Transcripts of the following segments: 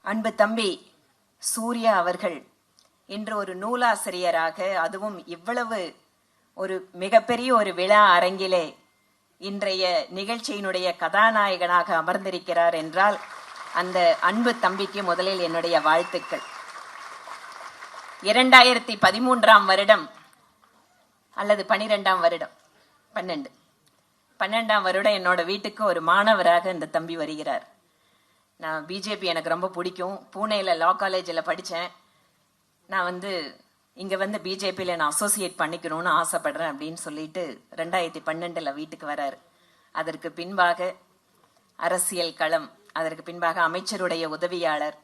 அன்பு தம்பி சூர்யா அவர்கள் இன்று ஒரு நூலாசிரியராக, அதுவும் இவ்வளவு ஒரு மிகப்பெரிய ஒரு விழா அரங்கிலே இன்றைய நிகழ்ச்சியினுடைய கதாநாயகனாக அமர்ந்திருக்கிறார் என்றால் அந்த அன்பு தம்பிக்கு முதலில் என்னுடைய வாழ்த்துக்கள். 2013 வருடம் அல்லது 12 வருடம் என்னோட வீட்டுக்கு ஒரு மாணவராக இந்த தம்பி வருகிறார். நான் பிஜேபி எனக்கு ரொம்ப பிடிக்கும். பூனேல லா காலேஜில் படித்தேன். நான் இங்கே பிஜேபியில் நான் அசோசியேட் பண்ணிக்கணும்னு ஆசைப்படுறேன் அப்படின்னு சொல்லிட்டு 2012 வீட்டுக்கு வராரு. அதற்கு பின்பாக அரசியல் களம், அதற்கு பின்பாக அமைச்சருடைய உதவியாளர்,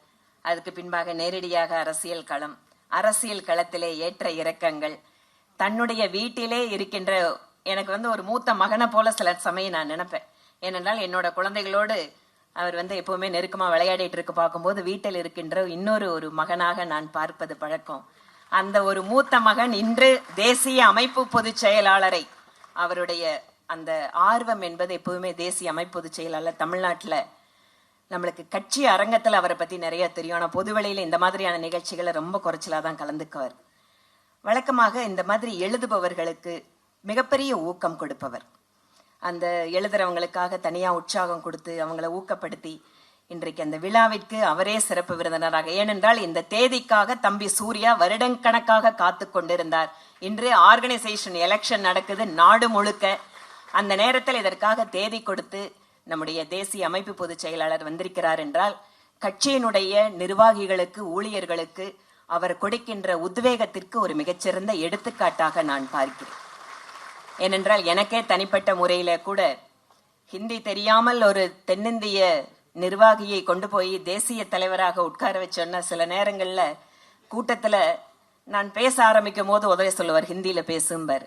அதுக்கு பின்பாக நேரடியாக அரசியல் களம், அரசியல் களத்திலே ஏற்ற இறக்கங்கள், தன்னுடைய வீட்டிலே இருக்கின்ற எனக்கு ஒரு மூத்த மகனை போல சில சமயம் நான் நினைப்பேன். ஏனென்றால் என்னோட குழந்தைகளோடு அவர் எப்பவுமே நெருக்கமா விளையாடிட்டு இருக்க பார்க்கும்போது வீட்டில் இருக்கின்ற இன்னொரு மகனாக நான் பார்ப்பது பழக்கம். அந்த ஒரு மூத்த மகன் இன்று தேசிய அமைப்பு பொதுச் செயலாளரை, அவருடைய அந்த ஆர்வம் என்பது எப்பவுமே தேசிய அமைப்பு பொதுச் செயலாளர் தமிழ்நாட்டில் நம்மளுக்கு கட்சி அரங்கத்தில் அவரை பத்தி நிறைய தெரியும். ஆனால் பொதுவெளியில இந்த மாதிரியான நிகழ்ச்சிகளை ரொம்ப குறைச்சலாதான் கலந்துக்குவார். வழக்கமாக இந்த மாதிரி எழுதுபவர்களுக்கு மிகப்பெரிய ஊக்கம் கொடுப்பவர். அந்த எழுதுறவங்களுக்காக தனியா உற்சாகம் கொடுத்து அவங்களை ஊக்கப்படுத்தி இன்றைக்கு அந்த விழாவிற்கு அவரே சிறப்பு விருந்தினராக, ஏனென்றால் இந்த தேதிக்காக தம்பி சூர்யா வருடக்கணக்காக காத்து கொண்டிருந்தார். இன்று ஆர்கனைசேஷன் எலெக்ஷன் நடக்குது நாடு முழுக்க. அந்த நேரத்தில் இதற்காக தேதி கொடுத்து நம்முடைய தேசிய அமைப்பு பொதுச் செயலாளர் வந்திருக்கிறார் என்றால் கட்சியினுடைய நிர்வாகிகளுக்கு, ஊழியர்களுக்கு அவர் கொடுக்கின்ற உத்வேகத்திற்கு ஒரு மிகச்சிறந்த எடுத்துக்காட்டாக நான் பார்க்கிறேன். ஏனென்றால் எனக்கே தனிப்பட்ட முறையில கூட ஹிந்தி தெரியாமல் ஒரு தென்னிந்திய நிர்வாகியை கொண்டு போய் தேசிய தலைவராக உட்கார வச்சோன்னா சில நேரங்கள்ல கூட்டத்துல நான் பேச ஆரம்பிக்கும் போது உதவி சொல்லுவார், ஹிந்தியில பேசும்பார்.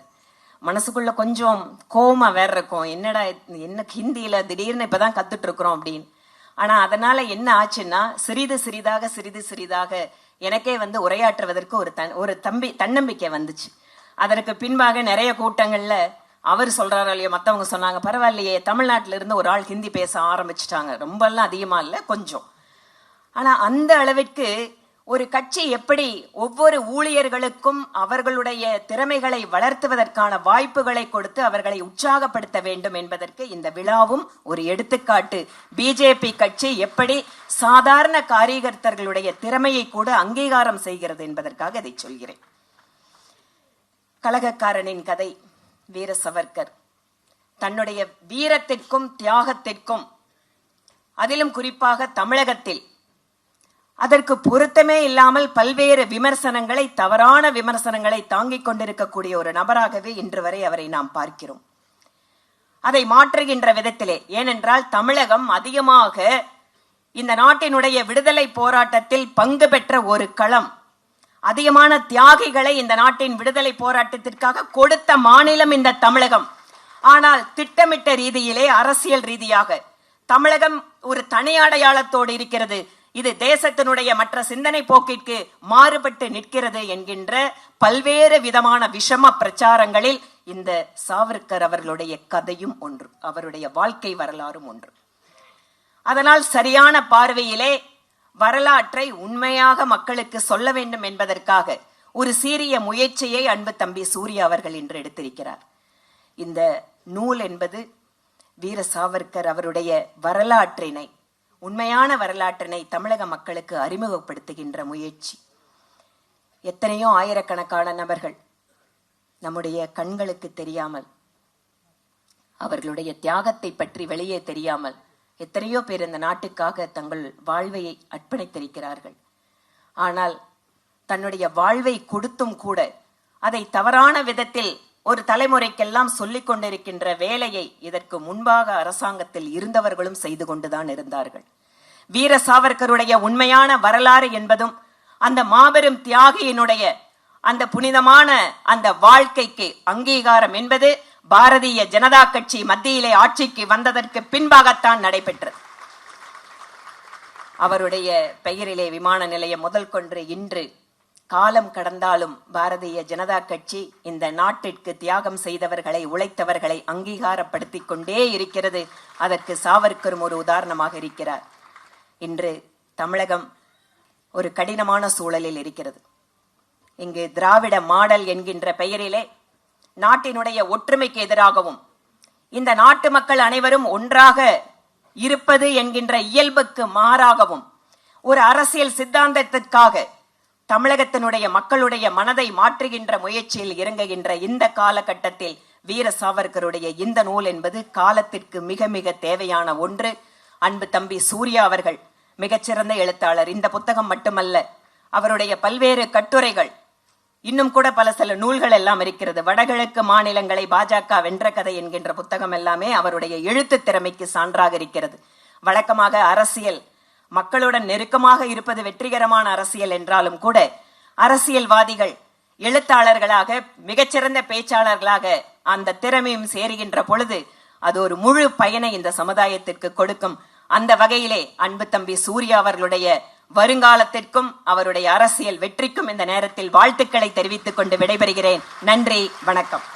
மனசுக்குள்ள கொஞ்சம் கோமா வேற இருக்கும், என்ன ஹிந்தியில திடீர்னு இப்பதான் கத்துட்டு இருக்கிறோம் அப்படின்னு. ஆனா அதனால என்ன ஆச்சுன்னா சிறிது சிறிதாக எனக்கே உரையாற்றுவதற்கு ஒரு தன்னம்பிக்கை வந்துச்சு. அதற்கு பின்பாக நிறைய கூட்டங்கள்ல அவர் சொல்றாரோ இல்லையோ, மற்றவங்க சொன்னாங்க பரவாயில்லையே தமிழ்நாட்டில இருந்து ஒரு ஆள் ஹிந்தி பேச ஆரம்பிச்சுட்டாங்க, ரொம்ப எல்லாம் அதிகமா இல்லை கொஞ்சம். ஆனா அந்த அளவிற்கு ஒரு கட்சி எப்படி ஒவ்வொரு ஊழியர்களுக்கும் அவர்களுடைய திறமைகளை வளர்த்துவதற்கான வாய்ப்புகளை கொடுத்து அவர்களை உற்சாகப்படுத்த வேண்டும் என்பதற்கு இந்த விழாவும் ஒரு எடுத்துக்காட்டு. பிஜேபி கட்சி எப்படி சாதாரண காரியகர்த்தர்களுடைய திறமையை கூட அங்கீகாரம் செய்கிறது என்பதற்காக இதை சொல்கிறேன். கலகக்காரனின் கதை வீர சவர்கர் தன்னுடைய வீரத்திற்கும் தியாகத்திற்கும், அதிலும் குறிப்பாக தமிழகத்தில் அதற்கு பொருத்தமே இல்லாமல் பல்வேறு விமர்சனங்களை, தவறான விமர்சனங்களை தாங்கிக் கொண்டிருக்கக்கூடிய ஒரு நபராகவே இன்று வரை அவரை நாம் பார்க்கிறோம். அதை மாற்றுகின்ற விதத்திலே, ஏனென்றால் தமிழகம் அதிகமாக இந்த நாட்டினுடைய விடுதலை போராட்டத்தில் பங்கு பெற்ற ஒரு களம், அதிகமான தியாகிகளை இந்த நாட்டின் விடுதலை போராட்டத்திற்காக கொடுத்த மாநிலம் இந்த தமிழகம். ஆனால் திட்டமிட்ட ரீதியிலே, அரசியல் ரீதியாக தமிழகம் ஒரு தனி அடையாளத்தோடு இருக்கிறது. இது தேசத்தினுடைய மற்ற சிந்தனை போக்கிற்கு மாறுபட்டு நிற்கிறது என்கின்ற பல்வேறு விதமான விஷம பிரச்சாரங்களில் இந்த சாவர்கர் அவர்களுடைய கதையும் ஒன்று, அவருடைய வாழ்க்கை வரலாறும் ஒன்று. அதனால் சரியான பார்வையிலே வரலாற்றை உண்மையாக மக்களுக்கு சொல்ல வேண்டும் என்பதற்காக ஒரு சீரிய முயற்சியை அன்பு தம்பி சூர்யா அவர்கள் இன்று எடுத்திருக்கிறார். இந்த நூல் என்பது வீர சாவர்கர் அவருடைய வரலாற்றினை, உண்மையான வரலாற்றினை தமிழக மக்களுக்கு அறிமுகப்படுத்துகின்ற முயற்சி. எத்தனையோ ஆயிரக்கணக்கான நபர்கள் நம்முடைய கண்களுக்கு தெரியாமல், அவர்களுடைய தியாகத்தை பற்றி வெளியே தெரியாமல் எத்தனையோ பேர் இந்த நாட்டுக்காக தங்கள் வாழ்வை அர்ப்பணித்திருக்கிறார்கள். ஆனால் தன்னுடைய வாழ்வை கொடுத்தும் கூட அதை தவறான விதத்தில் ஒரு தலைமுறைக்கெல்லாம் சொல்லிக் கொண்டிருக்கின்ற வேலையை இதற்கு முன்பாக அரசாங்கத்தில் இருந்தவர்களும் செய்து கொண்டுதான் இருந்தார்கள். வீர சாவர்கருடைய உண்மையான வரலாறு என்பதும் அந்த மாபெரும் தியாகியினுடைய அந்த புனிதமான அந்த வாழ்க்கைக்கு அங்கீகாரம் என்பது பாரதிய ஜனதா கட்சி மத்தியிலே ஆட்சிக்கு வந்ததற்கு பின்பாகத்தான் நடைபெற்றது. அவருடைய பெயரிலே விமான நிலையம் முதல் கொண்டு இன்று காலம் கடந்தாலும் பாரதிய ஜனதா கட்சி இந்த நாட்டிற்கு தியாகம் செய்தவர்களை, உழைத்தவர்களை அங்கீகாரப்படுத்திக் கொண்டே இருக்கிறது. அதற்கு சாவர்கரும் ஒரு உதாரணமாக இருக்கிறார். இன்று தமிழகம் ஒரு கடினமான சூழலில் இருக்கிறது. இங்கு திராவிட மாடல் என்கின்ற பெயரிலே நாட்டினுடைய ஒற்றுமைக்கு எதிராகவும் இந்த நாட்டு மக்கள் அனைவரும் ஒன்றாக இருப்பது என்கின்ற இயல்புக்கு மாறாகவும் ஒரு அரசியல் சித்தாந்தத்திற்காக தமிழகத்தினுடைய மக்களுடைய மனதை மாற்றுகின்ற முயற்சியில் இறங்குகின்ற இந்த காலகட்டத்தில் வீர சாவர்கருடைய இந்த நூல் என்பது காலத்திற்கு மிக மிக தேவையான ஒன்று. அன்பு தம்பி சூர்யா அவர்கள் மிகச்சிறந்த எழுத்தாளர். இந்த புத்தகம் மட்டுமல்ல, அவருடைய பல்வேறு கட்டுரைகள், இன்னும் கூட பல சில நூல்கள் எல்லாம் இருக்கிறது. வடகிழக்கு மாநிலங்களை பாஜக வென்ற கதை என்கின்ற புத்தகம் எல்லாமே அவருடைய எழுத்து திறமைக்கு சான்றாக இருக்கிறது. வழக்கமாக அரசியல் மக்களுடன் நெருக்கமாக இருப்பது வெற்றிகரமான அரசியல் என்றாலும் கூட அரசியல்வாதிகள் எழுத்தாளர்களாக மிகச்சிறந்த பேச்சாளர்களாக அந்த திறமையும் சேருகின்ற பொழுது அது ஒரு முழு பயனை இந்த சமுதாயத்திற்கு கொடுக்கும். அந்த வகையிலே அன்பு தம்பி சூர்யா அவர்களுடைய வருங்காலத்திற்கும் அவருடைய அரசியல் வெற்றிக்கும் இந்த நேரத்தில் வாழ்த்துக்களை தெரிவித்துக் கொண்டு விடைபெறுகிறேன். நன்றி, வணக்கம்.